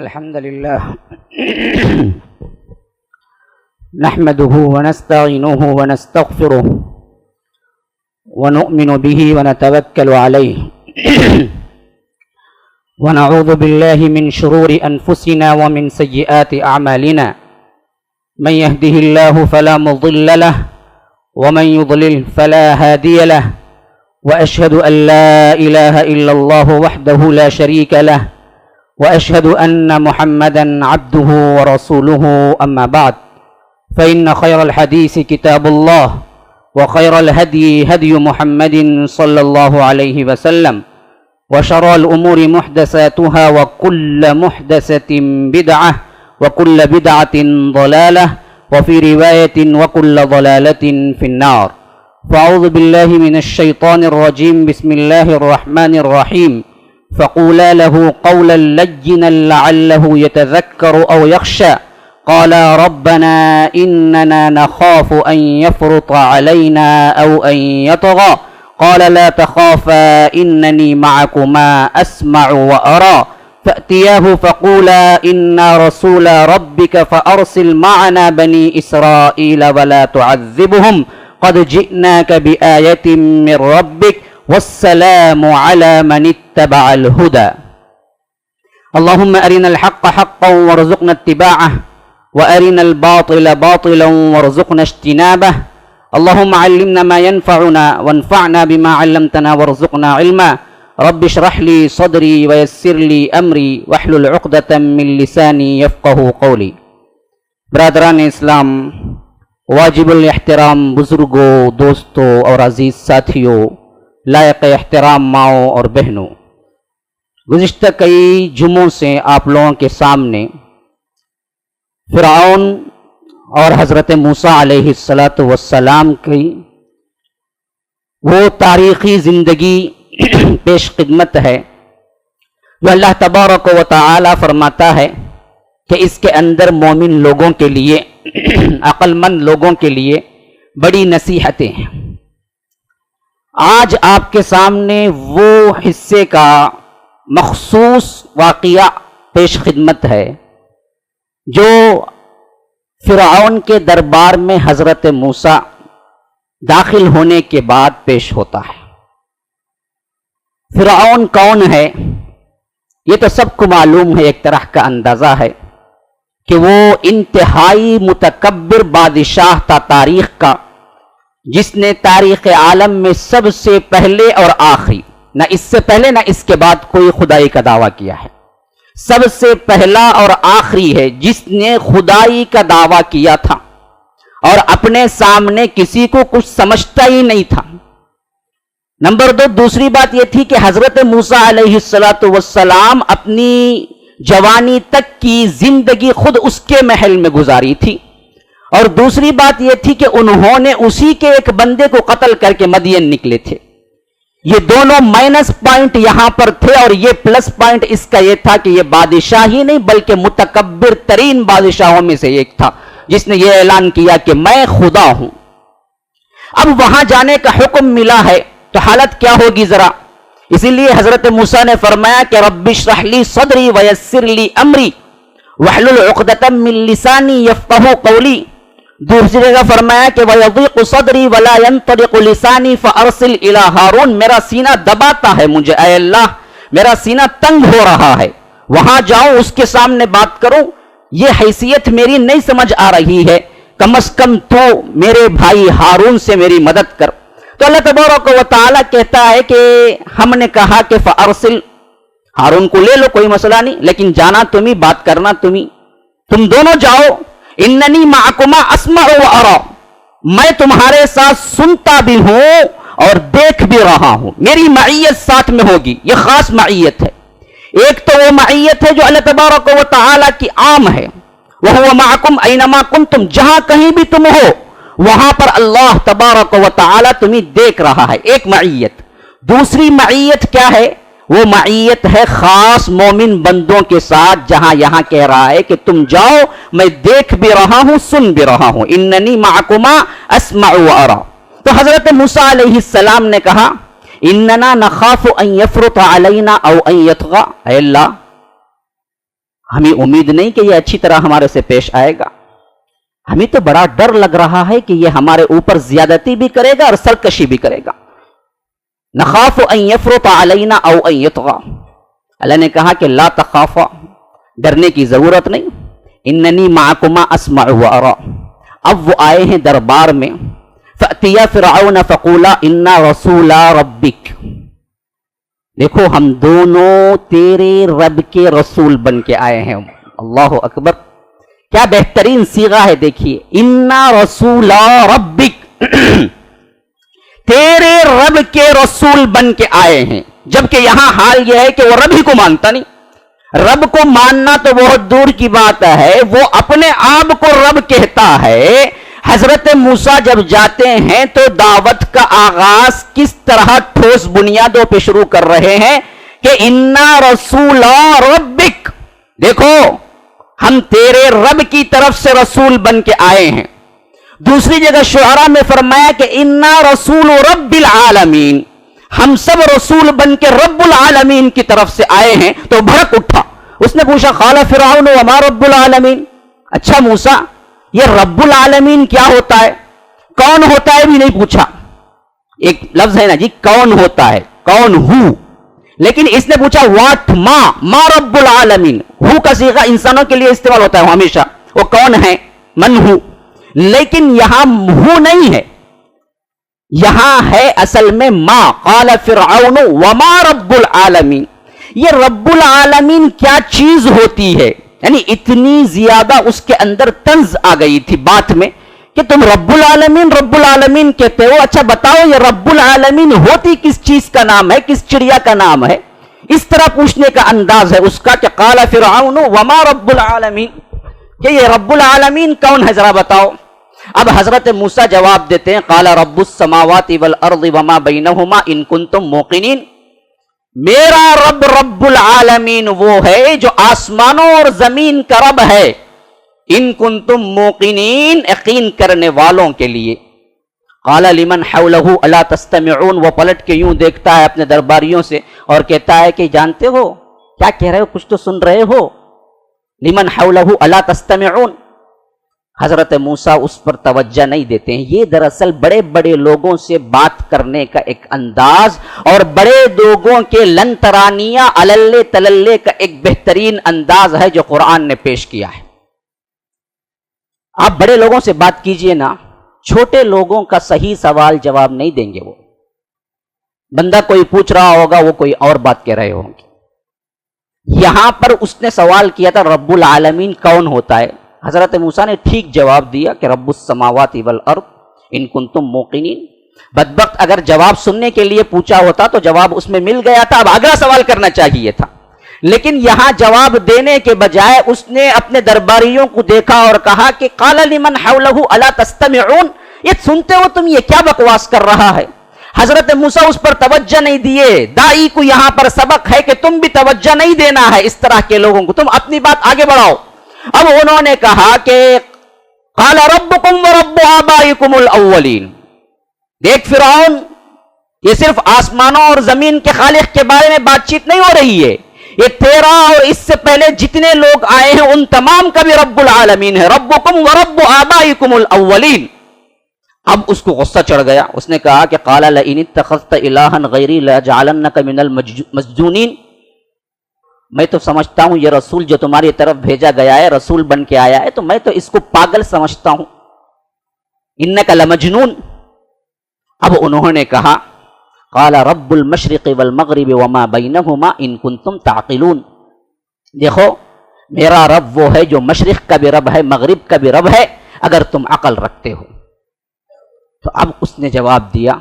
الحمد لله نحمده ونستعينه ونستغفره ونؤمن به ونتوكل عليه ونعوذ بالله من شرور أنفسنا ومن سيئات أعمالنا من يهده الله فلا مضل له ومن يضلل فلا هادي له وأشهد أن لا إله إلا الله وحده لا شريك له وأشهد أن محمدًا عبده ورسوله أما بعد فإن خير الحديث كتاب الله وخير الهدي هدي محمد صلى الله عليه وسلم وشر الأمور محدثاتها وكل محدثة بدعة وكل بدعة ضلالة وفي رواية وكل ضلالة في النار فأعوذ بالله من الشيطان الرجيم بسم الله الرحمن الرحيم فقولا له قولا لينا لعله يتذكر أو يخشى قالا ربنا إننا نخاف أن يفرط علينا أو أن يطغى قال لا تخافا إنني معكما أسمع وأرى فأتياه فقولا إنا رسول ربك فأرسل معنا بني إسرائيل ولا تعذبهم قد جئناك بآية من ربك والسلام على من اتبع الهدى اللهم أرنا الحق حقا وارزقنا اتباعه وأرنا الباطل باطلا وارزقنا اجتنابه اللهم علمنا ما ينفعنا وانفعنا بما علمتنا وارزقنا علما رب اشرح لي صدري ويسر لي أمري واحلل عقدة من لساني يفقه قولي. برادران اسلام، واجب الاحترام بزرگوں، دوستوں اور عزیز ساتھیوں، لائق احترام ماؤں اور بہنوں، گزشتہ کئی جمعوں سے آپ لوگوں کے سامنے فرعون اور حضرت موسیٰ علیہ السلام کی وہ تاریخی زندگی پیش خدمت ہے جو اللہ تبارک و تعالی فرماتا ہے کہ اس کے اندر مومن لوگوں کے لیے، عقل مند لوگوں کے لیے بڑی نصیحتیں ہیں۔ آج آپ کے سامنے وہ حصے کا مخصوص واقعہ پیش خدمت ہے جو فرعون کے دربار میں حضرت موسیٰ داخل ہونے کے بعد پیش ہوتا ہے۔ فرعون کون ہے یہ تو سب کو معلوم ہے، ایک طرح کا اندازہ ہے کہ وہ انتہائی متکبر بادشاہ تھا تاریخ کا، جس نے تاریخ عالم میں سب سے پہلے اور آخری، نہ اس سے پہلے نہ اس کے بعد کوئی خدائی کا دعویٰ کیا ہے، سب سے پہلا اور آخری ہے جس نے خدائی کا دعویٰ کیا تھا اور اپنے سامنے کسی کو کچھ سمجھتا ہی نہیں تھا۔ نمبر دو، دوسری بات یہ تھی کہ حضرت موسیٰ علیہ السلام اپنی جوانی تک کی زندگی خود اس کے محل میں گزاری تھی، اور دوسری بات یہ تھی کہ انہوں نے اسی کے ایک بندے کو قتل کر کے مدین نکلے تھے۔ یہ دونوں مائنس پوائنٹ یہاں پر تھے، اور یہ پلس پوائنٹ اس کا یہ تھا کہ یہ بادشاہ ہی نہیں بلکہ متکبر ترین بادشاہوں میں سے ایک تھا جس نے یہ اعلان کیا کہ میں خدا ہوں۔ اب وہاں جانے کا حکم ملا ہے تو حالت کیا ہوگی ذرا، اسی لیے حضرت موسیٰ نے فرمایا کہ رب اشرح لی صدری ویسر لی امری واحلل عقدۃ من لسانی یفقہوا قولی۔ دوسری جگہ فرمایا کہ وَيَضِيقُ صَدْرِي وَلَا يَنطَلِقُ لِسَانِي فَأَرْسِلْ إِلَىٰ هَارُونَ، میرا سینہ دباتا ہے مجھے، اے اللہ میرا سینہ تنگ ہو رہا ہے، وہاں جاؤں اس کے سامنے بات کروں، یہ حیثیت میری نہیں سمجھ آ رہی ہے، کم از کم تو میرے بھائی ہارون سے میری مدد کر۔ تو اللہ تبارک و تعالیٰ کہتا ہے کہ ہم نے کہا کہ فَأَرْسِلْ، ہارون کو لے لو کوئی مسئلہ نہیں، لیکن جانا تمہیں، بات کرنا تمہیں، تم دونوں جاؤ۔ اننی معکما اسمع و ارا، میں تمہارے ساتھ سنتا بھی ہوں اور دیکھ بھی رہا ہوں، میری معیت ساتھ میں ہوگی۔ یہ خاص معیت ہے، ایک تو وہ معیت ہے جو اللہ تبارک و تعالیٰ کی عام ہے، وَهُوَ مَعَكُمْ أَيْنَمَا كُنْتُمْ، جہاں کہیں بھی تم ہو وہاں پر اللہ تبارک و تعالیٰ تمہیں دیکھ رہا ہے، ایک معیت۔ دوسری معیت کیا ہے؟ وہ معیت ہے خاص مومن بندوں کے ساتھ، جہاں یہاں کہہ رہا ہے کہ تم جاؤ میں دیکھ بھی رہا ہوں سن بھی رہا ہوں، اننی معکما اسمع و ارا۔ تو حضرت موسیٰ علیہ السلام نے کہا اننا نخاف ان یفرط علینا او ان یطغى، اے اللہ ہمیں امید نہیں کہ یہ اچھی طرح ہمارے سے پیش آئے گا، ہمیں تو بڑا ڈر لگ رہا ہے کہ یہ ہمارے اوپر زیادتی بھی کرے گا اور سرکشی بھی کرے گا۔ نخاف ان یفرط علینا او ان یطغى، اللہ نے کہا کہ لا تخافا، ڈرنے کی ضرورت نہیں، اننی معکما اسمع و ارى۔ اب وہ آئے ہیں دربار میں، فأتیا فرعون فقولا انا رسولا ربک، دیکھو ہم دونوں تیرے رب کے رسول بن کے آئے ہیں۔ اللہ اکبر، کیا بہترین صیغہ ہے، دیکھیے انا رسولا ربک، تیرے رب کے رسول بن کے آئے ہیں، جبکہ یہاں حال یہ ہے کہ وہ رب ہی کو مانتا نہیں۔ رب کو ماننا تو بہت دور کی بات ہے، وہ اپنے آپ کو رب کہتا ہے۔ حضرت موسیٰ جب جاتے ہیں تو دعوت کا آغاز کس طرح ٹھوس بنیادوں پہ شروع کر رہے ہیں کہ انا رسول ربک، دیکھو ہم تیرے رب کی طرف سے رسول بن کے آئے ہیں۔ دوسری جگہ شعراء میں فرمایا کہ انا رسول رب العالمین، ہم سب رسول بن کے رب العالمین کی طرف سے آئے ہیں۔ تو بھڑک اٹھا، اس نے پوچھا قال فرعون وما رب العالمین، اچھا موسیٰ یہ رب العالمین کیا ہوتا ہے، کون ہوتا ہے بھی نہیں پوچھا۔ ایک لفظ ہے نا جی کون ہوتا ہے، کون ہوں، لیکن اس نے پوچھا واٹ ما رب العالمین، ہو کا صیغہ انسانوں کے لیے استعمال ہوتا ہے ہمیشہ، وہ کون ہے، من ہوں، لیکن یہاں ہو نہیں ہے، یہاں ہے اصل میں ما، قال فرعون وما رب العالمین۔ یہ رب العالمین کیا چیز ہوتی ہے، یعنی اتنی زیادہ اس کے اندر طنز آ گئی تھی بات میں کہ تم رب العالمین کہتے ہو، اچھا بتاؤ یہ رب العالمین ہوتی کس چیز کا نام ہے، کس چڑیا کا نام ہے؟ اس طرح پوچھنے کا انداز ہے اس کا کہ قال فرعون وما رب العالمین، کہ یہ رب العالمین کون ہے ذرا بتاؤ۔ اب حضرت موسیٰ جواب دیتے ہیں قال رب السماوات والارض وما بینہما ان کنتم موقنین، میرا رب رب العالمین وہ ہے جو آسمانوں اور زمین کا رب ہے، ان کنتم موقنین، یقین کرنے والوں کے لیے۔ قال لمن حولہ الا تستمعون، وہ پلٹ کے یوں دیکھتا ہے اپنے درباریوں سے اور کہتا ہے کہ جانتے ہو کیا کہہ رہے ہو، کچھ تو سن رہے ہو؟ لمن حولہ الا تستمعون، حضرت موسیٰ اس پر توجہ نہیں دیتے ہیں۔ یہ دراصل بڑے بڑے لوگوں سے بات کرنے کا ایک انداز اور بڑے لوگوں کے لن ترانیہ اللے تللے کا ایک بہترین انداز ہے جو قرآن نے پیش کیا ہے۔ آپ بڑے لوگوں سے بات کیجئے نا، چھوٹے لوگوں کا صحیح سوال جواب نہیں دیں گے، وہ بندہ کوئی پوچھ رہا ہوگا وہ کوئی اور بات کہہ رہے ہوں گے۔ یہاں پر اس نے سوال کیا تھا رب العالمین کون ہوتا ہے، حضرت موسیٰ نے ٹھیک جواب دیا کہ رب السماوات والارض ان کنتم موقنین۔ بدبخت اگر جواب سننے کے لیے پوچھا ہوتا تو جواب اس میں مل گیا تھا، اب اگلا سوال کرنا چاہیے تھا، لیکن یہاں جواب دینے کے بجائے اس نے اپنے درباریوں کو دیکھا اور کہا کہ قال لمن حولہ الا تستمعون، یہ سنتے ہو تم، یہ کیا بکواس کر رہا ہے؟ حضرت موسیٰ اس پر توجہ نہیں دیے۔ دائی کو یہاں پر سبق ہے کہ تم بھی توجہ نہیں دینا ہے اس طرح کے لوگوں کو، تم اپنی بات آگے بڑھاؤ۔ اب انہوں نے کہا کہ قال ربکم ورب آبائکم الاولین، دیکھ فرعون یہ صرف آسمانوں اور زمین کے خالق کے بارے میں بات چیت نہیں ہو رہی ہے، یہ تیرا اور اس سے پہلے جتنے لوگ آئے ہیں ان تمام کا بھی رب العالمین ہے، ربکم ورب آبائکم الاولین۔ اب اس کو غصہ چڑھ گیا، اس نے کہا کہ قال لئن اتخذت الہا غیری لأجعلنک من المسجونین، میں تو سمجھتا ہوں یہ رسول جو تمہاری طرف بھیجا گیا ہے، رسول بن کے آیا ہے، تو میں تو اس کو پاگل سمجھتا ہوں، انک لمجنون۔ اب انہوں نے کہا قال رب المشرق والمغرب وما بینہما ان کنتم تعقلون، دیکھو میرا رب وہ ہے جو مشرق کا بھی رب ہے، مغرب کا بھی رب ہے، اگر تم عقل رکھتے ہو۔ تو اب اس نے جواب دیا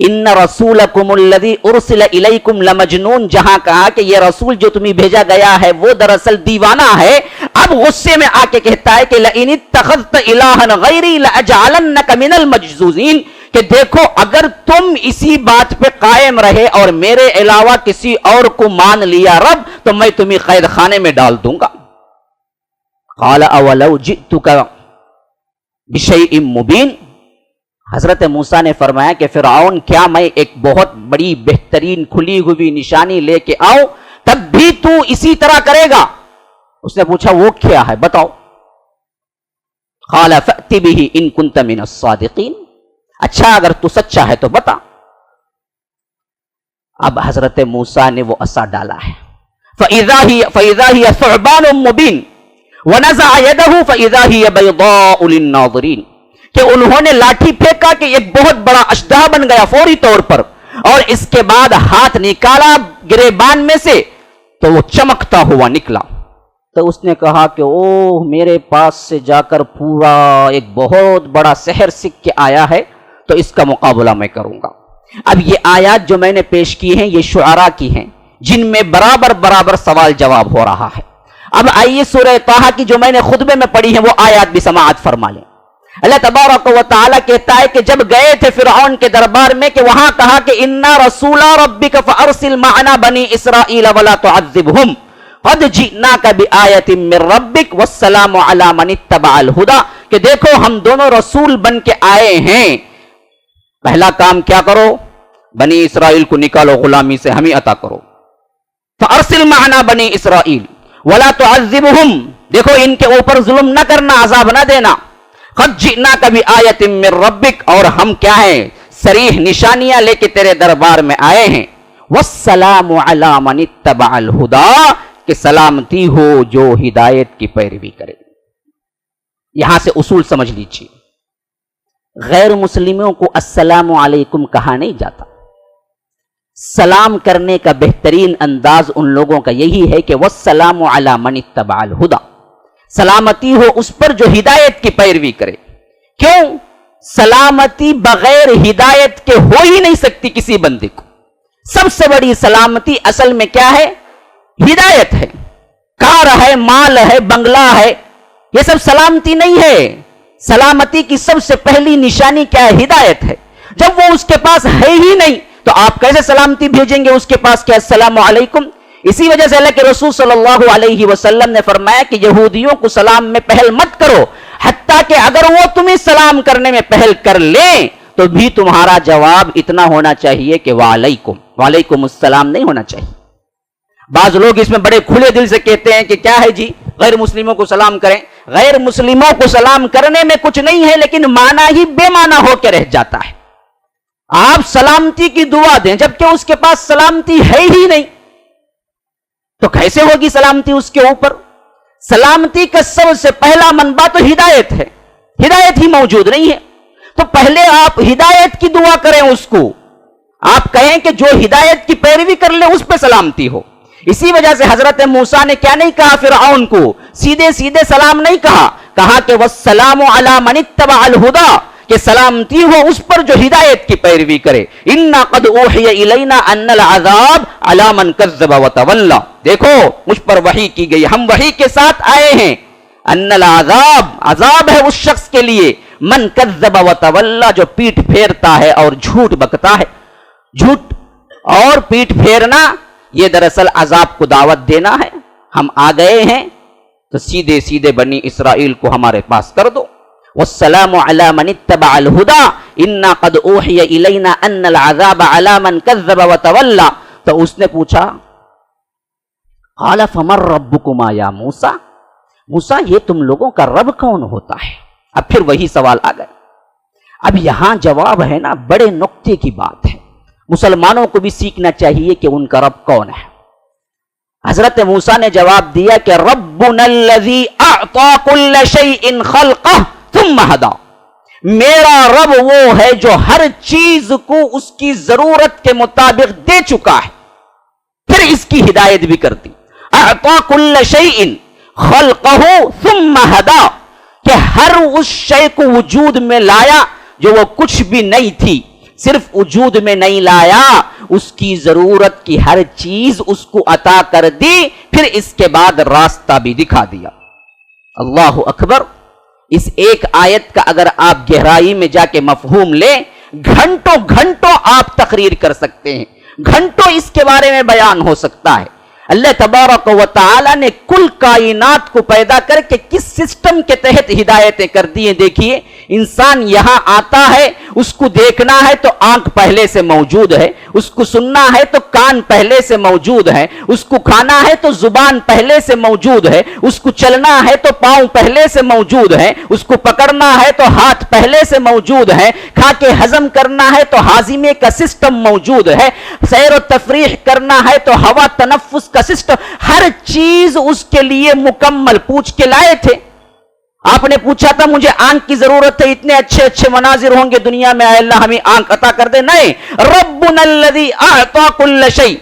ان رسولکم الذی ارسل الیکم لمجنون، جہاں کہا کہ یہ رسول جو تمہیں بھیجا گیا ہے وہ دراصل دیوانہ ہے، اب غصے میں آ کے کہتا ہے کہ لئن اتخذت الہا غیری لأجعلنک من المجزوزین، کہ دیکھو اگر تم اسی بات پہ قائم رہے اور میرے علاوہ کسی اور کو مان لیا رب تو میں تمہیں قید خانے میں ڈال دوں گا۔ قال اولو جئتک بشیء مبین، حضرت موسیٰ نے فرمایا کہ فرعون کیا میں ایک بہت بڑی بہترین کھلی ہوئی نشانی لے کے آؤں تب بھی تو اسی طرح کرے گا؟ اس نے پوچھا وہ کیا ہے بتاؤ. قال فأت به ان كنت من الصادقین. اچھا اگر تو سچا ہے تو بتا. اب حضرت موسیٰ نے وہ عصا ڈالا ہے. فَإِذَا هِيَ ثُعْبَانٌ مُبِينٌ وَنَزَعَ يَدَهُ فَإِذَا هِيَ بَيْضَاءُ لِلنَّاظِرِينَ. کہ انہوں نے لاٹھی پھینکا کہ ایک بہت بڑا اشدھا بن گیا فوری طور پر، اور اس کے بعد ہاتھ نکالا گریبان میں سے تو وہ چمکتا ہوا نکلا. تو اس نے کہا کہ اوہ میرے پاس سے جا کر پورا ایک بہت بڑا سحر سیکھ کے آیا ہے، تو اس کا مقابلہ میں کروں گا. اب یہ آیات جو میں نے پیش کی ہیں یہ شعراء کی ہیں جن میں برابر سوال جواب ہو رہا ہے. اب آئیے سورہ طٰہٰ کی جو میں نے خطبے میں پڑھی ہیں وہ آیات بھی سماعت فرما لیں. اللہ تبارک و تعالیٰ کہتا ہے کہ جب گئے تھے فرعون کے دربار میں کہ وہاں کہا کہ اِنَّا رَسُولَ رَبِّكَ فَأَرْسِلْ مَعَنَا بَنِي إِسْرَائِيلَ وَلَا تُعَذِّبْهُمْ قَدْ جِئْنَاكَ بِآيَةٍ مِّن رَّبِّكَ وَالسَّلَامُ عَلَىٰ مَنِ اتَّبَعَ الْهُدَىٰ. کہ دیکھو ہم دونوں رسول بن کے آئے ہیں، پہلا کام کیا کرو، بنی اسرائیل کو نکالو غلامی سے، ہمیں عطا کرو. فَأَرْسِلْ مَعَنَا بَنِي إِسْرَائِيلَ وَلَا تُعَذِّبْهُمْ. دیکھو ان کے اوپر ظلم نہ کرنا، عذاب نہ دینا. قَدْ جِئْنَاكَ بِآيَةٍ مِّن رَّبِّكَ. اور ہم کیا ہیں، صریح نشانیاں لے کے تیرے دربار میں آئے ہیں. وَالسَّلَامُ عَلَىٰ مَنِ اتَّبَعَ الْهُدَىٰ. کہ سلامتی ہو جو ہدایت کی پیروی کرے. یہاں سے اصول سمجھ لیجیے، غیر مسلموں کو السلام علیکم کہا نہیں جاتا. سلام کرنے کا بہترین انداز ان لوگوں کا یہی ہے کہ والسلام علی من اتبع الہدی. سلامتی ہو اس پر جو ہدایت کی پیروی کرے. کیوں؟ سلامتی بغیر ہدایت کے ہو ہی نہیں سکتی کسی بندے کو. سب سے بڑی سلامتی اصل میں کیا ہے؟ ہدایت ہے. کار ہے، مال ہے، بنگلہ ہے، یہ سب سلامتی نہیں ہے. سلامتی کی سب سے پہلی نشانی کیا ہے؟ ہدایت ہے. جب وہ اس کے پاس ہے ہی نہیں تو آپ کیسے سلامتی بھیجیں گے اس کے پاس کہ السلام علیکم؟ اسی وجہ سے اللہ کے رسول صلی اللہ علیہ وسلم نے فرمایا کہ یہودیوں کو سلام میں پہل مت کرو، حتیٰ کہ اگر وہ تمہیں سلام کرنے میں پہل کر لیں تو بھی تمہارا جواب اتنا ہونا چاہیے کہ وعلیکم، وعلیکم السلام نہیں ہونا چاہیے. بعض لوگ اس میں بڑے کھلے دل سے کہتے ہیں کہ کیا ہے جی غیر مسلموں کو سلام کریں. غیر مسلموں کو سلام کرنے میں کچھ نہیں ہے، لیکن معنی ہی بے معنی ہو کے رہ جاتا ہے. آپ سلامتی کی دعا دیں جبکہ اس کے پاس سلامتی ہے ہی نہیں، تو کیسے ہوگی سلامتی اس کے اوپر؟ سلامتی کا سب سے پہلا منبع تو ہدایت ہے. ہدایت ہی موجود نہیں ہے تو پہلے آپ ہدایت کی دعا کریں. اس کو آپ کہیں کہ جو ہدایت کی پیروی کر لے اس پہ سلامتی ہو. اسی وجہ سے حضرت موسیٰ نے کیا نہیں کہا فرعون کو؟ سیدھے سیدھے سلام نہیں کہا، کہا کہ والسلام علی من اتبع الہدی، کہ سلامتی ہو اس پر جو ہدایت کی پیروی کرے. انا قد اوحی الینا ان العذاب علی من کذب وتولی. دیکھو مجھ پر وحی کی گئی، ہم وحی کے ساتھ آئے ہیں. ان العذاب، عذاب ہے اس شخص کے لیے، من کذب وتولی، جو پیٹھ پھیرتا ہے اور جھوٹ بکتا ہے. جھوٹ اور پیٹھ پھیرنا یہ دراصل عذاب کو دعوت دینا ہے. ہم آ گئے ہیں تو سیدھے سیدھے بنی اسرائیل کو ہمارے پاس کر دو. والسلام علی من اتبع الہدی انا قد اوحی الینا ان العذاب علی من کذب وتولی. تو اس نے پوچھا قال فمن ربکما یا موسیٰ، موسیٰ یہ تم لوگوں کا رب کون ہوتا ہے؟ اب پھر وہی سوال آ گئے. اب یہاں جواب ہے نا بڑے نکتے کی بات ہے، مسلمانوں کو بھی سیکھنا چاہیے کہ ان کا رب کون ہے. حضرت موسیٰ نے جواب دیا کہ ربنا الذی اعطى كل شیء خلقہ ثم ہدی. میرا رب وہ ہے جو ہر چیز کو اس کی ضرورت کے مطابق دے چکا ہے، پھر اس کی ہدایت بھی کرتی. اعطى كل شیء خلقہ ثم ہدی، کہ ہر اس شے کو وجود میں لایا جو وہ کچھ بھی نہیں تھی. صرف وجود میں نہیں لایا، اس کی ضرورت کی ہر چیز اس کو عطا کر دی، پھر اس کے بعد راستہ بھی دکھا دیا. اللہ اکبر. اس ایک آیت کا اگر آپ گہرائی میں جا کے مفہوم لیں، گھنٹوں گھنٹوں آپ تقریر کر سکتے ہیں، گھنٹوں اس کے بارے میں بیان ہو سکتا ہے. اللہ تبارک و تعالی نے کل کائنات کو پیدا کر کے کس سسٹم کے تحت ہدایتیں کر دی ہیں. دیکھیے انسان یہاں آتا ہے, اس کو دیکھنا ہے تو آنکھ پہلے سے موجود ہے, اس کو سننا ہے تو کان پہلے سے موجود ہے, اس کو کھانا ہے تو زبان پہلے سے موجود ہے, اس کو چلنا ہے تو پاؤں پہلے سے موجود ہے, اس کو پکڑنا ہے تو ہاتھ پہلے سے موجود ہے, کھا کے ہضم کرنا ہے تو ہاضمے کا سسٹم موجود ہے, سیر و تفریح کرنا ہے تو ہوا تنفس کا سسٹم, ہر چیز اس کے لیے مکمل. پوچھ کے لائے تھے, آپ نے پوچھا تھا مجھے آنکھ کی ضرورت ہے, اتنے اچھے اچھے مناظر ہوں گے دنیا میں, اے اللہ ہمیں آنکھ عطا کر دے. نہیں, ربنا الذی اعطى كل شيء,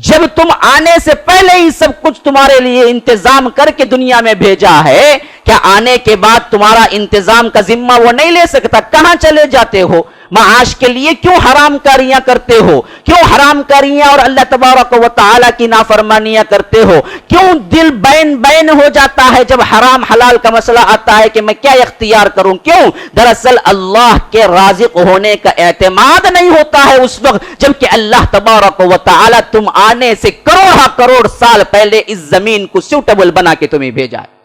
جب تم آنے سے پہلے ہی سب کچھ تمہارے لیے انتظام کر کے دنیا میں بھیجا ہے, کیا آنے کے بعد تمہارا انتظام کا ذمہ وہ نہیں لے سکتا؟ کہاں چلے جاتے ہو؟ معاش کے لیے کیوں حرام کاریاں کرتے ہو؟ کیوں حرام کاریاں اور اللہ تبارک و تعالی کی نافرمانیاں کرتے ہو؟ کیوں دل بین بین ہو جاتا ہے جب حرام حلال کا مسئلہ آتا ہے کہ میں کیا اختیار کروں؟ کیوں؟ دراصل اللہ کے رازق ہونے کا اعتماد نہیں ہوتا ہے اس وقت جبکہ اللہ تبارک و تعالی تم آنے سے کروڑ سال پہلے اس زمین کو سوٹیبل بنا کے تمہیں بھیجا ہے.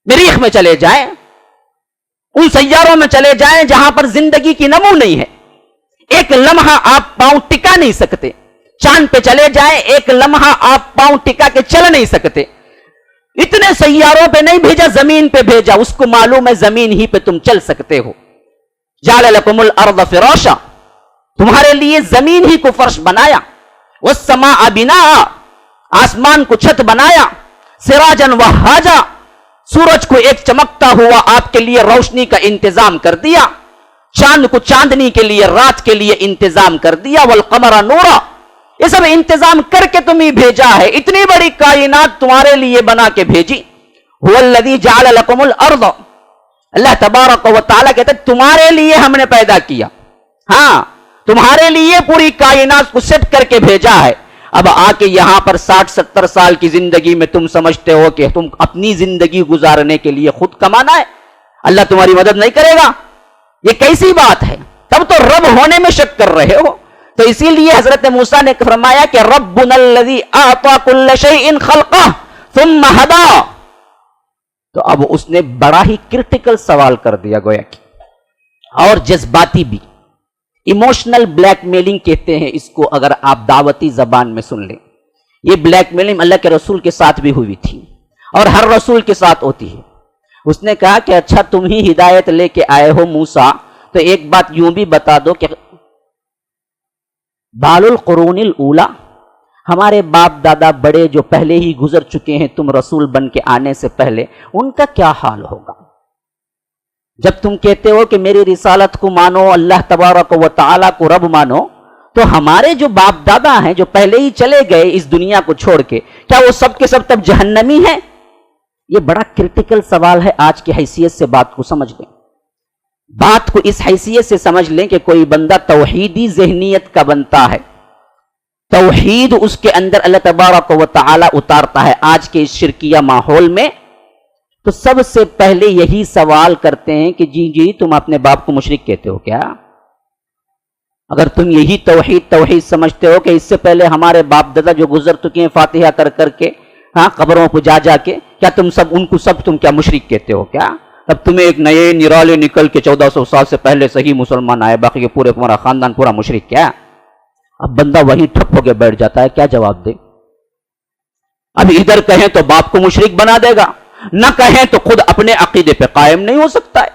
مریخ میں چلے جائیں, ان سیاروں میں چلے جائیں جہاں پر زندگی کی نمو نہیں ہے, ایک لمحہ آپ پاؤں ٹکا نہیں سکتے. چاند پہ چلے جائیں, ایک لمحہ آپ پاؤں ٹکا کے چل نہیں سکتے. اتنے سیاروں پہ نہیں بھیجا, زمین پہ بھیجا, اس کو معلوم ہے زمین ہی پہ تم چل سکتے ہو. جعل لکم الارض فراشا, تمہارے لیے زمین ہی کو فرش بنایا. والسماء بناء, آسمان کو چھت بنایا. سراجا وہاجا, سورج کو ایک چمکتا ہوا آپ کے لیے روشنی کا انتظام کر دیا. چاند کو چاندنی کے لیے, رات کے لیے انتظام کر دیا. والقمر نورا, یہ سب انتظام کر کے تمہیں بھیجا ہے. اتنی بڑی کائنات تمہارے لیے بنا کے بھیجی. هو الذی جعل لکم الارض, اللہ تبارک و تعالیٰ کہتے ہیں تمہارے لیے ہم نے پیدا کیا, ہاں تمہارے لیے پوری کائنات کو سیٹ کر کے بھیجا ہے. اب آ کے یہاں پر 60-70 سال کی زندگی میں تم سمجھتے ہو کہ تم اپنی زندگی گزارنے کے لیے خود کمانا ہے, اللہ تمہاری مدد نہیں کرے گا؟ یہ کیسی بات ہے؟ تب تو رب ہونے میں شک کر رہے ہو. تو اسی لیے حضرت موسیٰ نے فرمایا کہ ربنا الذی اعطى كل شيء خلقه ثم هدى. تو اب اس نے بڑا ہی کرٹیکل سوال کر دیا گویا کہ, اور جذباتی بھی. ایموشنل بلیک میلنگ کہتے ہیں اس کو, اگر آپ دعوتی زبان میں سن لیں. یہ بلیک میلنگ اللہ کے رسول کے ساتھ بھی ہوئی تھی اور ہر رسول کے ساتھ ہوتی ہے. اس نے کہا کہ اچھا تم ہی ہدایت لے کے آئے ہو موسیٰ, تو ایک بات یوں بھی بتا دو کہ بال القرون الاولی, ہمارے باپ دادا بڑے جو پہلے ہی گزر چکے ہیں تم رسول بن کے آنے سے پہلے, ان کا کیا حال ہوگا؟ جب تم کہتے ہو کہ میری رسالت کو مانو, اللہ تبارک و تعالیٰ کو رب مانو, تو ہمارے جو باپ دادا ہیں جو پہلے ہی چلے گئے اس دنیا کو چھوڑ کے, کیا وہ سب کے سب تب جہنمی ہیں؟ یہ بڑا کرٹیکل سوال ہے. آج کی حیثیت سے بات کو سمجھ لیں, بات کو اس حیثیت سے سمجھ لیں کہ کوئی بندہ توحیدی ذہنیت کا بنتا ہے, توحید اس کے اندر اللہ تبارک و تعالیٰ اتارتا ہے. آج کے اس شرکیہ ماحول میں تو سب سے پہلے یہی سوال کرتے ہیں کہ جی تم اپنے باپ کو مشرک کہتے ہو کیا؟ اگر تم یہی توحید سمجھتے ہو کہ اس سے پہلے ہمارے باپ دادا جو گزر چکے ہیں فاتحہ کر کر کے, ہاں قبروں کو جا کے, کیا تم سب ان کو سب تم کیا مشرک کہتے ہو کیا؟ اب تمہیں ایک نئے نرالے نکل کے 1400 سال سے پہلے صحیح مسلمان آئے, باقی یہ پورے تمہارا خاندان پورا مشرک کیا؟ اب بندہ وہی ٹھپ ہو کے بیٹھ جاتا ہے, کیا جواب دے؟ اب ادھر کہیں تو باپ کو مشرک بنا دے گا, نہ کہیں تو خود اپنے عقیدے پہ قائم نہیں ہو سکتا ہے.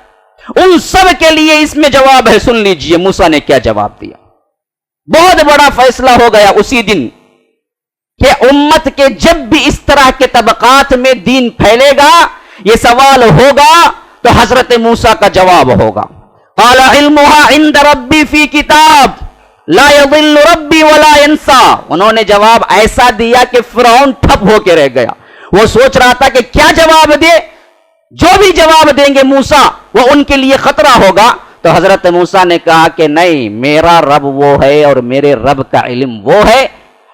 ان سب کے لیے اس میں جواب ہے. سن لیجئے موسیٰ نے کیا جواب دیا. بہت بڑا فیصلہ ہو گیا اسی دن کہ امت کے جب بھی اس طرح کے طبقات میں دین پھیلے گا, یہ سوال ہوگا تو حضرت موسیٰ کا جواب ہوگا. قال علمها عند ربی فی کتاب لا یضل ربی ولا ینسا. انہوں نے جواب ایسا دیا کہ فرعون ٹھپ ہو کے رہ گیا. وہ سوچ رہا تھا کہ کیا جواب دے, جو بھی جواب دیں گے موسیٰ وہ ان کے لیے خطرہ ہوگا. تو حضرت موسیٰ نے کہا کہ نہیں, میرا رب وہ ہے اور میرے رب کا علم وہ ہے.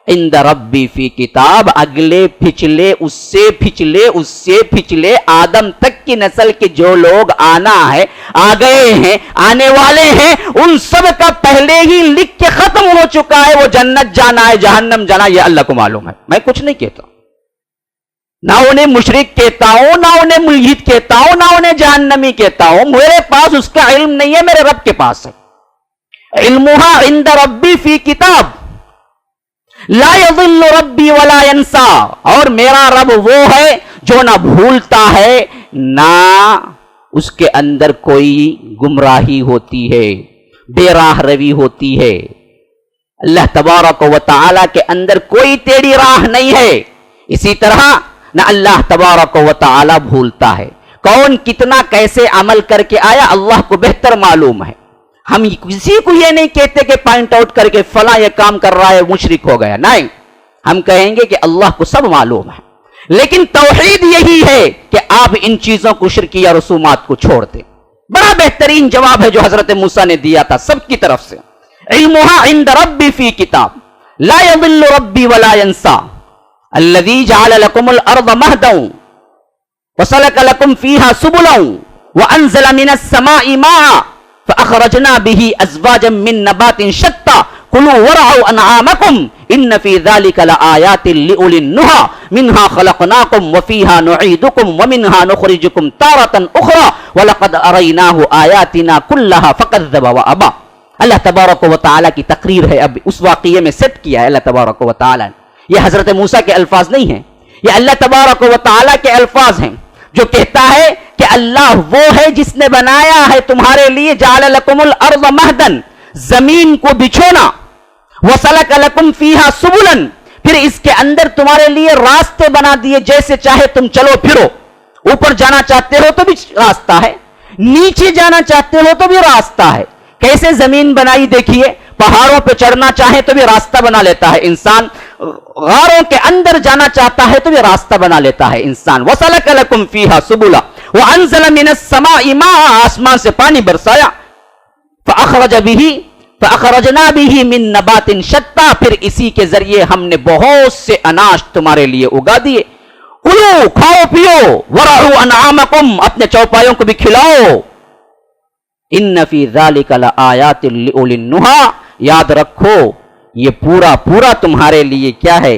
عند ربی فی کتاب, اگلے پچھلے اس سے پچھلے آدم تک کی نسل کے جو لوگ آنا ہے, آ گئے ہیں, آنے والے ہیں, ان سب کا پہلے ہی لکھ کے ختم ہو چکا ہے. وہ جنت جانا ہے جہنم جانا یہ اللہ کو معلوم ہے, میں کچھ نہیں کہتا. نہ انہیں مشرک کہتا ہوں، نہ انہیں ملحد کہتا ہوں، نہ انہیں جہنمی کہتا ہوں. میرے پاس اس کا علم نہیں ہے، میرے رب کے پاس ہے. علمها عند ربی فی کتاب لا یضل ربی ولا ینسا. اور میرا رب وہ ہے جو نہ بھولتا ہے نہ اس کے اندر کوئی گمراہی ہوتی ہے، بے راہ روی ہوتی ہے. اللہ تبارک و تعالی کے اندر کوئی ٹیڑھی راہ نہیں ہے. اسی طرح نہ اللہ تبارک و تعالی بھولتا ہے. کون کتنا کیسے عمل کر کے آیا اللہ کو بہتر معلوم ہے. ہم کسی کو یہ نہیں کہتے کہ پوائنٹ آؤٹ کر کے فلاں یہ کام کر رہا ہے مشرک ہو گیا، نہیں. ہم کہیں گے کہ اللہ کو سب معلوم ہے. لیکن توحید یہی ہے کہ آپ ان چیزوں کو شرکیہ رسومات کو چھوڑ دیں. بڑا بہترین جواب ہے جو حضرت موسیٰ نے دیا تھا سب کی طرف سے. علمها عند ربی فی کتاب لا یضل ربی ولا ینسا الذی جعل لکم الارض مہدا وسلک لکم فیہا سبلا وانزل من السماء ماء فاخرجنا به ازواجا من نبات شتى كلوا ورعوا انعامكم ان في ذلك لآيات لأولي النهى منها خلقناكم وفيها نعيدكم ومنها نخرجكم تارة اخرى ولقد اريناه آياتنا كلها فكذب وابى. اللہ تبارک و تعالیٰ کی تقریر ہے. اب اس واقعے میں سیٹ کیا ہے اللہ تبارک و تعالیٰ نے. یہ حضرت موسیٰ کے الفاظ نہیں ہیں، یہ اللہ تبارک و تعالیٰ کے الفاظ ہیں جو کہتا ہے کہ اللہ وہ ہے جس نے بنایا ہے تمہارے لیے جعل لکم الارض مہدا، زمین کو بچھونا، وسلک لکم فیہا سبلا، پھر اس کے اندر تمہارے لیے راستے بنا دیے، جیسے چاہے تم چلو پھرو. اوپر جانا چاہتے ہو تو بھی راستہ ہے، نیچے جانا چاہتے ہو تو بھی راستہ ہے. کیسے زمین بنائی دیکھیے، پہاڑوں پہ چڑھنا چاہے تو بھی راستہ بنا لیتا ہے انسان، غاروں کے اندر جانا چاہتا ہے تو بھی راستہ بنا لیتا ہے انسان. وَسَلَكَ لَكُمْ فِيهَا سُبُلًا وَأَنزَلَ مِنَ السَّمَاءِ مَاءً، آسمان سے پانی برسایا. فَأَخْرَجْنَا بِهِ مِن نَبَاتٍ شَتَّىٰ، پھر اسی کے ذریعے ہم نے بہت سے اناج تمہارے لیے اگا دیے. کلو، کھاؤ پیو، وَرَعُوا أَنْعَامَكُمْ، اپنے چوپایوں کو بھی کھلاؤ. ان فی ذالک لآیات لأولی النہی، یاد رکھو یہ پورا تمہارے لیے کیا ہے،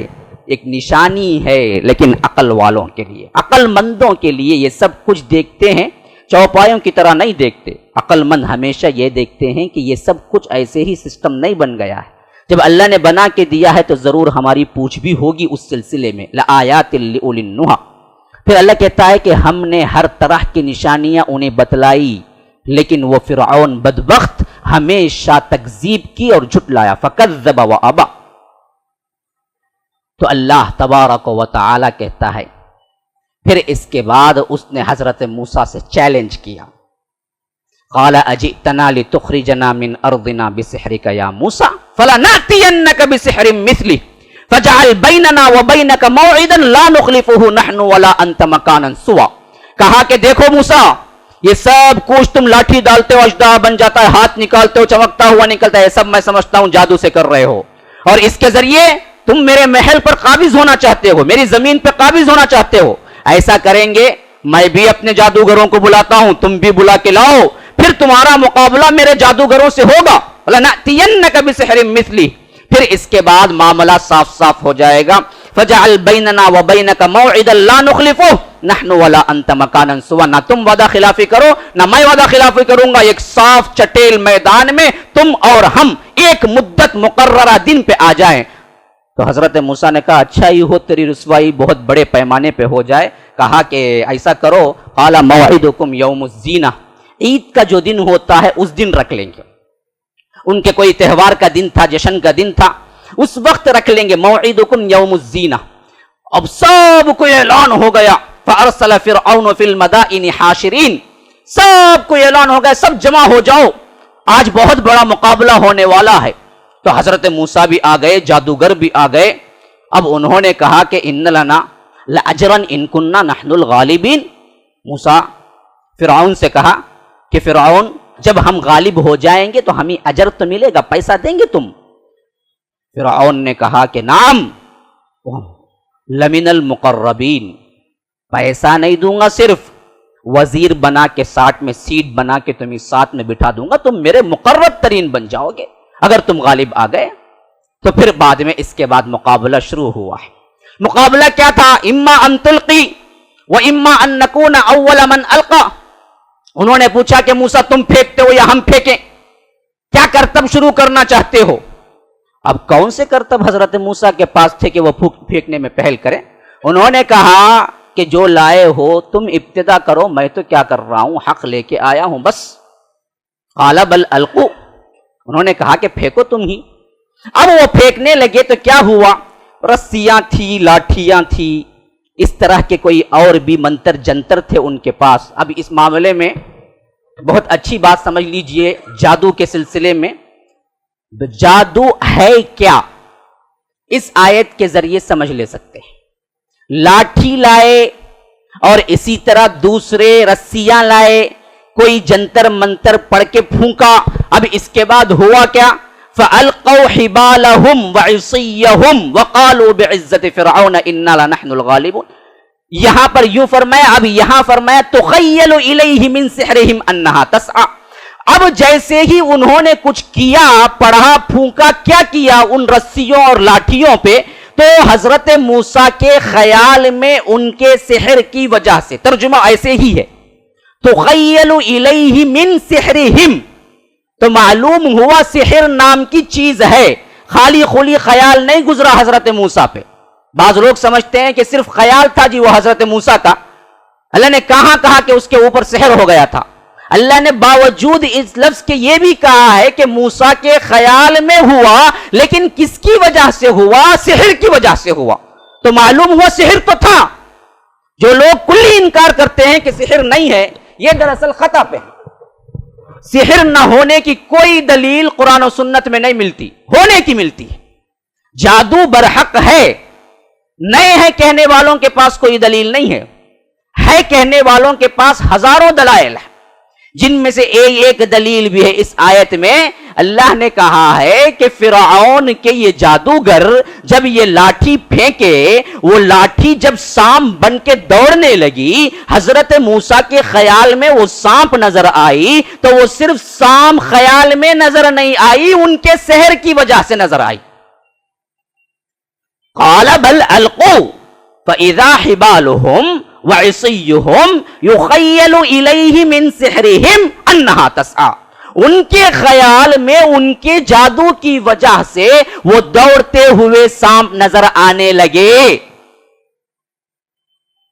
ایک نشانی ہے، لیکن عقل والوں کے لیے، عقل مندوں کے لیے. یہ سب کچھ دیکھتے ہیں، چوپایوں کی طرح نہیں دیکھتے. عقل مند ہمیشہ یہ دیکھتے ہیں کہ یہ سب کچھ ایسے ہی سسٹم نہیں بن گیا ہے. جب اللہ نے بنا کے دیا ہے تو ضرور ہماری پوچھ بھی ہوگی اس سلسلے میں. لآیات لأولی النہی. پھر اللہ کہتا ہے کہ ہم نے ہر طرح کی نشانیاں انہیں بتلائی، لیکن وہ فرعون بدبخت ہمیشہ تکذیب کی اور جھٹلایا. فکذب وابى. تو اللہ تبارک و تعالی کہتا ہے پھر اس کے بعد اس نے حضرت موسیٰ سے چیلنج کیا. قال اجئتنا لتخرجنا من ارضنا بسحرك يا موسى فلنأتينك بسحر مثله فاجعل بيننا وبينك موعدا لا نخلفه نحن ولا انت مكانا سوى. کہا کہ دیکھو موسیٰ، یہ سب کچھ تم لاٹھی ڈالتے ہو اژدہا بن جاتا ہے، ہاتھ نکالتے ہو چمکتا ہوا نکلتا ہے، یہ سب میں سمجھتا ہوں جادو سے کر رہے ہو، اور اس کے ذریعے تم میرے محل پر قابض ہونا چاہتے ہو، میری زمین پہ قابض ہونا چاہتے ہو. ایسا کریں گے میں بھی اپنے جادوگروں کو بلاتا ہوں، تم بھی بلا کے لاؤ، پھر تمہارا مقابلہ میرے جادوگروں سے ہوگا. لَنَأْتِيَنَّكَ بِسِحْرٍ مِثْلِهِ. پھر اس کے بعد معاملہ صاف ہو جائے گا. فَجَعَلْ بَيْنَنَا وَبَيْنَكَ مَوْعِدًا لَا نُخْلِفُهُ نحن ولا انت مکانا سوا. نہ تم وعدہ خلافی کرو نہ میں وعدہ خلافی کروں گا. ایک صاف چٹیل میدان میں تم اور ہم ایک مدت مقررہ دن پہ آ جائیں. تو حضرت موسیٰ نے کہا اچھا ہی ہو تیری رسوائی بہت بڑے پیمانے پہ ہو جائے. کہا کہ ایسا کرو، قال موعدکم یوم الزینہ، عید کا جو دن ہوتا ہے اس دن رکھ لیں گے. ان کے کوئی تہوار کا دن تھا، جشن کا دن تھا، اس وقت رکھ لیں گے. موعدکم یوم الزینہ. اب سب کو اعلان ہو گیا. فارسل فرعون فی المدائن حاشرین. سب کو اعلان ہو گیا سب جمع ہو جاؤ، آج بہت بڑا مقابلہ ہونے والا ہے. تو حضرت موسیٰ بھی آ گئے، جادوگر بھی آ گئے. اب انہوں نے کہا کہ ان لنا لاجرا ان کننا نحن الغالبین. موسیٰ فرعون سے کہا کہ فرعون جب ہم غالب ہو جائیں گے تو ہمیں اجر تو ملے گا، پیسہ دیں گے تم؟ فرعون نے کہا کہ نعم لمن المقربین، پیسہ نہیں دوں گا، صرف وزیر بنا کے ساتھ میں سیٹ بنا کے تمہیں ساتھ میں بٹھا دوں گا، تم میرے مقرب ترین بن جاؤ گے اگر تم غالب آ گئے. تو پھر بعد میں اس کے بعد مقابلہ شروع ہوا ہے. مقابلہ کیا تھا؟ اما ان تلقی و اما ان نکون اول من القا. انہوں نے پوچھا کہ موسیٰ تم پھینکتے ہو یا ہم پھینکیں؟ کیا کرتب شروع کرنا چاہتے ہو؟ اب کون سے کرتب حضرت موسیٰ کے پاس تھے کہ وہ پھینکنے میں پہل کریں؟ انہوں نے کہا کہ جو لائے ہو تم ابتدا کرو، میں تو کیا کر رہا ہوں، حق لے کے آیا ہوں بس. قال بل القوا، انہوں نے کہا کہ پھینکو تم ہی. اب وہ پھینکنے لگے تو کیا ہوا؟ رسیاں تھی، لاٹھیاں تھی، اس طرح کے کوئی اور بھی منتر جنتر تھے ان کے پاس. اب اس معاملے میں بہت اچھی بات سمجھ لیجئے، جادو کے سلسلے میں جادو ہے کیا اس آیت کے ذریعے سمجھ لے سکتے ہیں. لاٹھی لائے اور اسی طرح دوسرے رسیاں لائے، کوئی جنتر منتر پڑھ کے پھونکا. اب اس کے بعد ہوا کیا؟ فَأَلْقَوْا حِبَالَهُمْ وَعِصِيَّهُمْ وَقَالُوا بِعِزَّةِ فِرْعَوْنَ إِنَّا لَنَحْنُ الْغَالِبُونَ. یہاں پر یوں فرمایا، اب یہاں فرمایا تُخَيَّلُ إِلَيْهِ مِنْ سِحْرِهِمْ أَنَّهَا تَسْعَى. اب جیسے ہی انہوں نے کچھ کیا، پڑھا پھونکا، کیا کیا ان رسیوں اور لاٹھیوں پہ، تو حضرت موسیٰ کے خیال میں ان کے سحر کی وجہ سے، ترجمہ ایسے ہی ہے، تُخَيَّلُ إِلَيْهِ مِنْ سِحْرِهِمْ، تو معلوم ہوا سحر نام کی چیز ہے، خالی خلی خیال نہیں گزرا حضرت موسیٰ پہ. بعض لوگ سمجھتے ہیں کہ صرف خیال تھا جی وہ حضرت موسیٰ کا. اللہ نے کہاں کہا کہ اس کے اوپر سحر ہو گیا تھا؟ اللہ نے باوجود اس لفظ کے یہ بھی کہا ہے کہ موسیٰ کے خیال میں ہوا، لیکن کس کی وجہ سے ہوا؟ سحر کی وجہ سے ہوا. تو معلوم ہوا سحر تو تھا. جو لوگ کلی انکار کرتے ہیں کہ سحر نہیں ہے، یہ دراصل خطا پہ ہے. سحر نہ ہونے کی کوئی دلیل قرآن و سنت میں نہیں ملتی، ہونے کی ملتی ہے. جادو برحق ہے، نئے ہیں کہنے والوں کے پاس کوئی دلیل نہیں ہے کہنے والوں کے پاس ہزاروں دلائل ہیں، جن میں سے ایک دلیل بھی ہے اس آیت میں. اللہ نے کہا ہے کہ فرعون کے یہ جادوگر جب یہ لاٹھی پھینکے، وہ لاٹھی جب سانپ بن کے دوڑنے لگی، حضرت موسیٰ کے خیال میں وہ سانپ نظر آئی، تو وہ صرف سانپ خیال میں نظر نہیں آئی، ان کے سحر کی وجہ سے نظر آئی. قال بل القوا فاذا حبالهم وعصيهم يخيل اليه من سحرهم انها تسعى. ان کے خیال میں ان کے جادو کی وجہ سے وہ دوڑتے ہوئے سانپ نظر آنے لگے.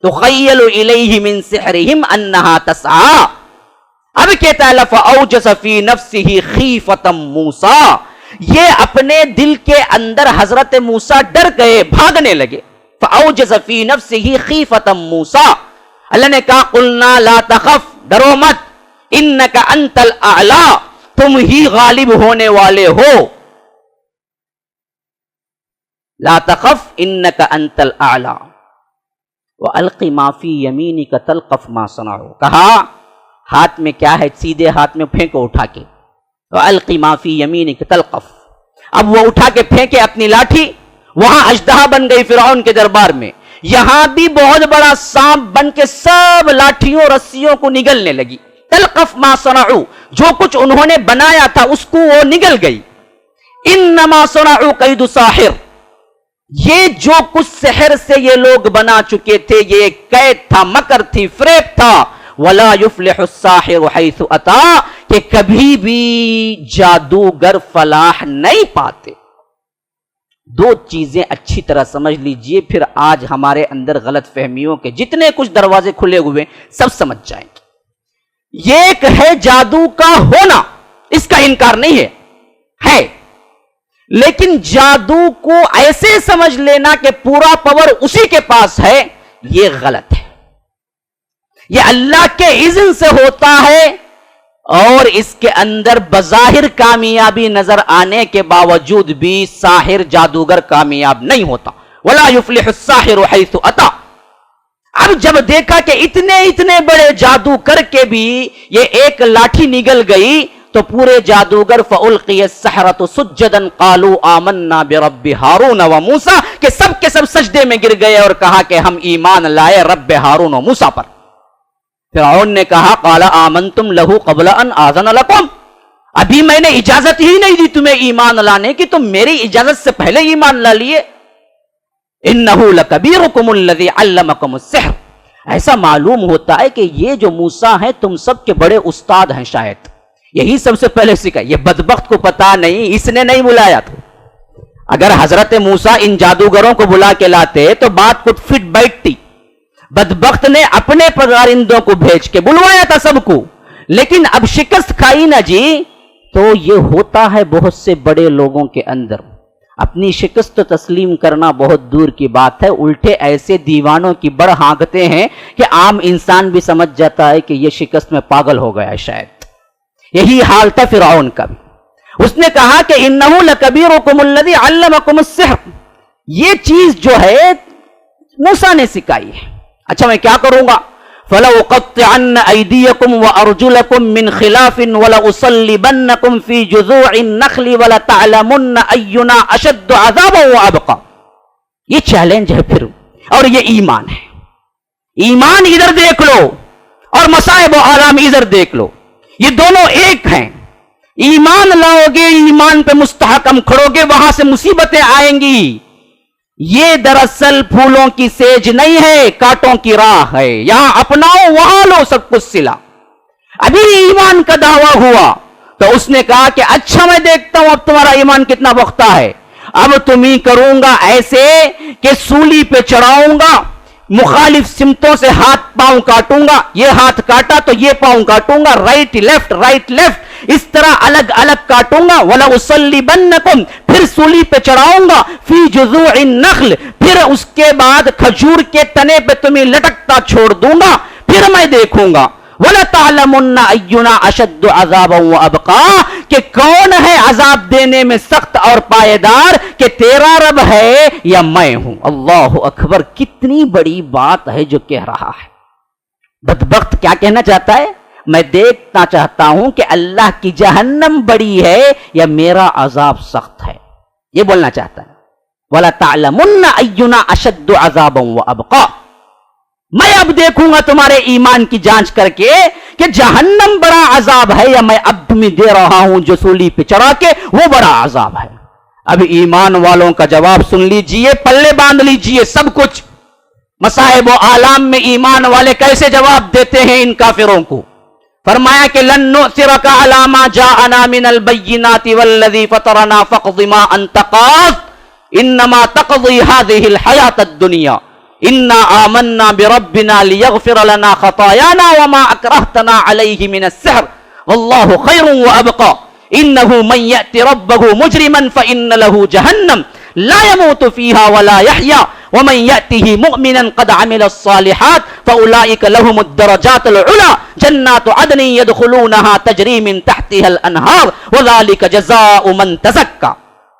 تخیل الیہ من سحرہم انہا تسعى. اب کہتا ہے فاوجس فی نفسہ خیفۃ موسیٰ، یہ اپنے دل کے اندر حضرت موسیٰ ڈر گئے، بھاگنے لگے. فاوجس فی نفسہ خیفۃ موسیٰ، اللہ نے کہا قلنا لا تخف، ڈرو مت، انک انت الاعلی، تم ہی غالب ہونے والے ہو. لا تخف انک انت الاعلی والق ما فی یمینک تلقف ما صنعوا. کہا ہاتھ میں کیا ہے، سیدھے ہاتھ میں پھینکو اٹھا کے. والق ما فی یمینک تلقف. اب وہ اٹھا کے پھینکے اپنی لاٹھی، وہاں اژدہا بن گئی فرعون کے دربار میں. یہاں بھی بہت بڑا سانپ بن کے سب لاٹھیوں رسیوں کو نگلنے لگی. تلقف ما صنعوا، جو کچھ انہوں نے بنایا تھا اس کو وہ نگل گئی. انما صنعوا کید ساحر، یہ جو کچھ سحر سے یہ لوگ بنا چکے تھے یہ قید تھا، مکر تھی، فریب تھا. ولا يفلح الساحر حيث اتى، کہ کبھی بھی جادوگر فلاح نہیں پاتے. دو چیزیں اچھی طرح سمجھ لیجئے، پھر آج ہمارے اندر غلط فہمیوں کے جتنے کچھ دروازے کھلے ہوئے سب سمجھ جائیں گے. ایک ہے جادو کا ہونا، اس کا انکار نہیں ہے، لیکن جادو کو ایسے سمجھ لینا کہ پورا پاور اسی کے پاس ہے، یہ غلط ہے. یہ اللہ کے اذن سے ہوتا ہے، اور اس کے اندر بظاہر کامیابی نظر آنے کے باوجود بھی ساحر جادوگر کامیاب نہیں ہوتا. ولا يفلح الساحر حيث اتى. اب جب دیکھا کہ اتنے بڑے جادو کر کے بھی یہ ایک لاٹھی نگل گئی، تو پورے جادوگر فَأُلْقِيَ السَّحَرَةُ سُجَّدًا قَالُوا آمَنَّا بِرَبِّ ہارون و موسیٰ، کہ سب کے سب سجدے میں گر گئے اور کہا کہ ہم ایمان لائے رب ہارون و موسیٰ پر. فرعون نے کہا قَالَ آمَنْتُمْ لَهُ قَبْلَ أَنْ آذَنَ لَكُمْ، ابھی میں نے اجازت ہی نہیں دی تمہیں ایمان لانے کی، تم میری اجازت سے پہلے ایمان لا لیے. انہو لکبیرکم الذی علمکم السحر، ایسا معلوم ہوتا ہے کہ یہ جو موسیٰ ہیں تم سب کے بڑے استاد ہیں، شاید یہی سب سے پہلے سکھا. یہ بدبخت کو پتا نہیں، اس نے نہیں بلایا تھا. اگر حضرت موسیٰ ان جادوگروں کو بلا کے لاتے تو بات کچھ فٹ بیٹھتی. بدبخت نے اپنے پرندوں کو بھیج کے بلوایا تھا سب کو، لیکن اب شکست کھائی نا جی. تو یہ ہوتا ہے بہت سے بڑے لوگوں کے اندر، اپنی شکست تسلیم کرنا بہت دور کی بات ہے، الٹے ایسے دیوانوں کی بڑھ ہانکتے ہیں کہ عام انسان بھی سمجھ جاتا ہے کہ یہ شکست میں پاگل ہو گیا ہے شاید. یہی حال تھا فرعون کا. اس نے کہا کہ انہو لکبیرکم الذی علمکم السحر، یہ چیز جو ہے موسیٰ نے سکھائی ہے. اچھا میں کیا کروں گا؟ فَلَأُقَطِّعَنَّ أَيْدِيَكُمْ وَأَرْجُلَكُمْ مِنْ خِلَافٍ وَلَأُصَلِّبَنَّكُمْ فِي جُذُوعِ النَّخْلِ وَلَتَعْلَمُنَّ أَيُّنَا أَشَدُّ عَذَابًا وَأَبْقَىٰ. یہ چیلنج ہے پھر، اور یہ ایمان ہے. ایمان ادھر دیکھ لو اور مصائب و آلام ادھر دیکھ لو، یہ دونوں ایک ہیں. ایمان لاؤ گے، ایمان پہ مستحکم کھڑو گے، وہاں سے مصیبتیں آئیں گی. یہ دراصل پھولوں کی سیج نہیں ہے، کانٹوں کی راہ ہے. یہاں اپناؤ، وہاں لو سب کچھ سلا. ابھی ایمان کا دعویٰ ہوا تو اس نے کہا کہ اچھا میں دیکھتا ہوں اب تمہارا ایمان کتنا پختہ ہے. اب تمہیں کروں گا ایسے کہ سولی پہ چڑھاؤں گا، مخالف سمتوں سے ہاتھ پاؤں کاٹوں گا. یہ ہاتھ کاٹا تو یہ پاؤں کاٹوں گا، رائٹ لیفٹ، اس طرح الگ الگ کاٹوں گا. وَلَأُصَلِّبَنَّكُمْ، پھر سولی پہ چڑھاؤں گا. فِي جُذُوعِ النَّخْلِ، پھر اس کے بعد کھجور کے تنے پہ تمہیں لٹکتا چھوڑ دوں گا. پھر میں دیکھوں گا. وَلَتَعْلَمُنَّ أَيُّنَا أَشَدُّ عَذَابًا وَأَبْقَىٰ، کہ کون ہے عذاب دینے میں سخت اور پائیدار، کہ تیرا رب ہے یا میں ہوں. اللہ اکبر، کتنی بڑی بات ہے جو کہہ رہا ہے. بدبخت کیا کہنا چاہتا ہے؟ میں دیکھنا چاہتا ہوں کہ اللہ کی جہنم بڑی ہے یا میرا عذاب سخت ہے. یہ بولنا چاہتا ہے. وَلَتَعْلَمُنَّ أَيُّنَا أَشَدُّ عَذَابًا وَأَبْقَىٰ، میں اب دیکھوں گا تمہارے ایمان کی جانچ کر کے کہ جہنم بڑا عذاب ہے یا میں اب تمہیں دے رہا ہوں جو سولی پہ چڑھا کے وہ بڑا عذاب ہے. اب ایمان والوں کا جواب سن لیجئے، پلے باندھ لیجئے سب کچھ. مصائب و آلام میں ایمان والے کیسے جواب دیتے ہیں ان کافروں کو. فرمایا کہ لن نؤثرک علی ما جاءنا من البینات والذی فطرنا فاقض ما انت قاض انما تقضی هذه الحیاۃ الدنیا انا آمنا بربنا لیغفر لنا خطایانا وما اکرہتنا علیہ من السحر واللہ خیر وابقى انه من یأت ربه مجرما فإن له جہنم لا يموت فيها ولا يحيا ومن يأته مؤمنا قد عمل الصالحات فأولئك لهم الدرجات العلى جنات عدن يدخلونها تجري من تحتها الأنهار وذلك جزاء من تزكى.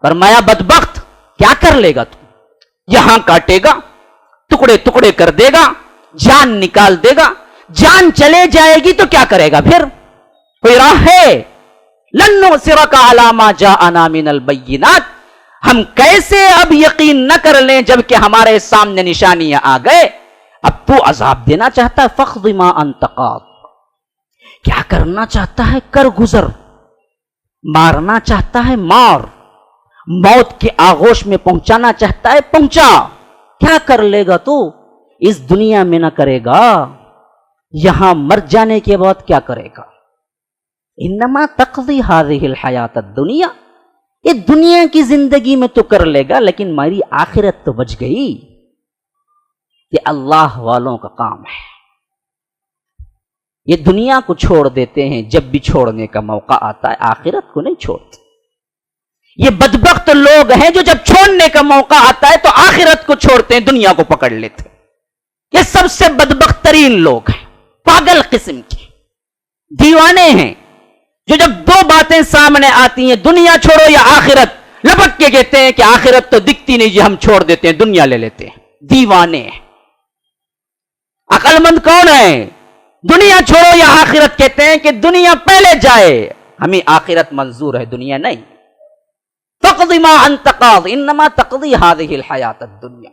فرمایا بدبخت کیا کر لے گا تو؟ یہاں کاٹے گا، ٹکڑے ٹکڑے کر دے گا، جان نکال دے گا. جان چلے جائے گی تو کیا کرے گا پھر؟ کوئی راہ ہے؟ لن نؤثرك على ما جاءنا من البينات، ہم کیسے اب یقین نہ کر لیں جبکہ ہمارے سامنے نشانیاں آ گئے. اب تو عذاب دینا چاہتا ہے، فاقض ما انت قاض، کیا کرنا چاہتا ہے کر گزر. مارنا چاہتا ہے مار، موت کے آغوش میں پہنچانا چاہتا ہے پہنچا. کیا کر لے گا تو؟ اس دنیا میں نہ کرے گا، یہاں مر جانے کے بعد کیا کرے گا. انما تقضی هذه الحیات الدنیا، یہ دنیا کی زندگی میں تو کر لے گا لیکن ہماری آخرت تو بچ گئی. یہ اللہ والوں کا کام ہے. یہ دنیا کو چھوڑ دیتے ہیں جب بھی چھوڑنے کا موقع آتا ہے، آخرت کو نہیں چھوڑتے. یہ بدبخت لوگ ہیں جو جب چھوڑنے کا موقع آتا ہے تو آخرت کو چھوڑتے ہیں، دنیا کو پکڑ لیتے ہیں. یہ سب سے بدبخت ترین لوگ ہیں، پاگل قسم کے دیوانے ہیں جو جب دو باتیں سامنے آتی ہیں، دنیا چھوڑو یا آخرت، لپک کے کہتے ہیں کہ آخرت تو دکھتی نہیں جی، ہم چھوڑ دیتے ہیں، دنیا لے لیتے ہیں. دیوانے ہیں. عقل مند کون ہے؟ دنیا چھوڑو یا آخرت کہتے ہیں کہ دنیا پہلے جائے، ہمیں آخرت منظور ہے، دنیا نہیں. فاقض ما انت قاض انما تقضی هذه الحیات الدنیا.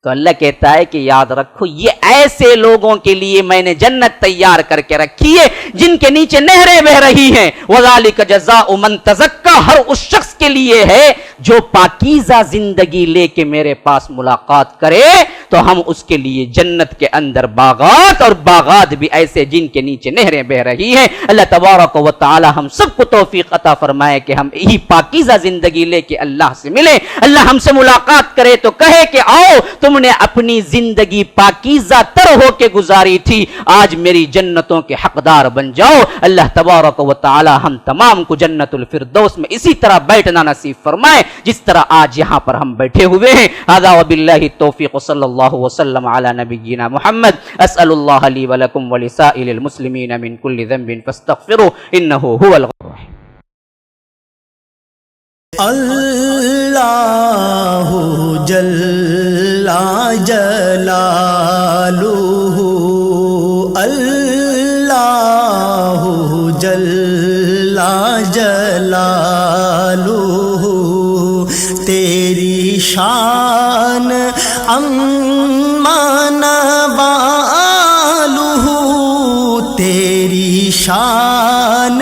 تو اللہ کہتا ہے کہ یاد رکھو یہ ایسے لوگوں کے لیے میں نے جنت تیار کر کے رکھی ہے جن کے نیچے نہریں بہ رہی ہیں. وذالک جزاء من تزکى، موقع ہر اس شخص کے لیے ہے جو پاکیزہ زندگی لے کے میرے پاس ملاقات کرے تو ہم اس کے لیے جنت کے اندر باغات اور باغات بھی ایسے جن کے نیچے نہریں بہ رہی ہیں۔ اللہ تبارک و تعالی ہم سب کو توفیق عطا فرمائے کہ ہم یہی پاکیزہ زندگی لے کے اللہ سے ملیں، اللہ ہم سے ملاقات کرے تو کہے کہ آؤ تم نے اپنی زندگی پاکیزہ تر ہو کے گزاری تھی، آج میری جنتوں کے حقدار بن جاؤ۔ اللہ تبارک و تعالی ہم تمام کو جنت الفردوس میں اسی طرح بیٹھنا نصیب فرمائے جس طرح آج یہاں پر ہم بیٹھے ہوئے ہیں۔ ھذا وباللہ التوفیق صلی اللہ وسلم علی نبینا محمد۔ اسأل اللہ لی ولکم ولسائر المسلمین من کل ذنب فاستغفروه انہ هو الغفور الرحیم۔ اللہ جل جلالہ، اللہ جل جلالہ، تیری شان عما نوالہ، تیری شان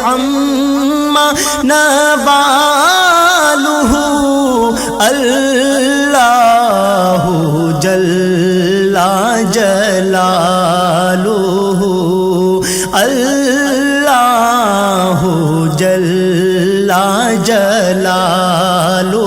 عما نوالہ، اللہ جل جلالہ، اللہ جل جلالہ۔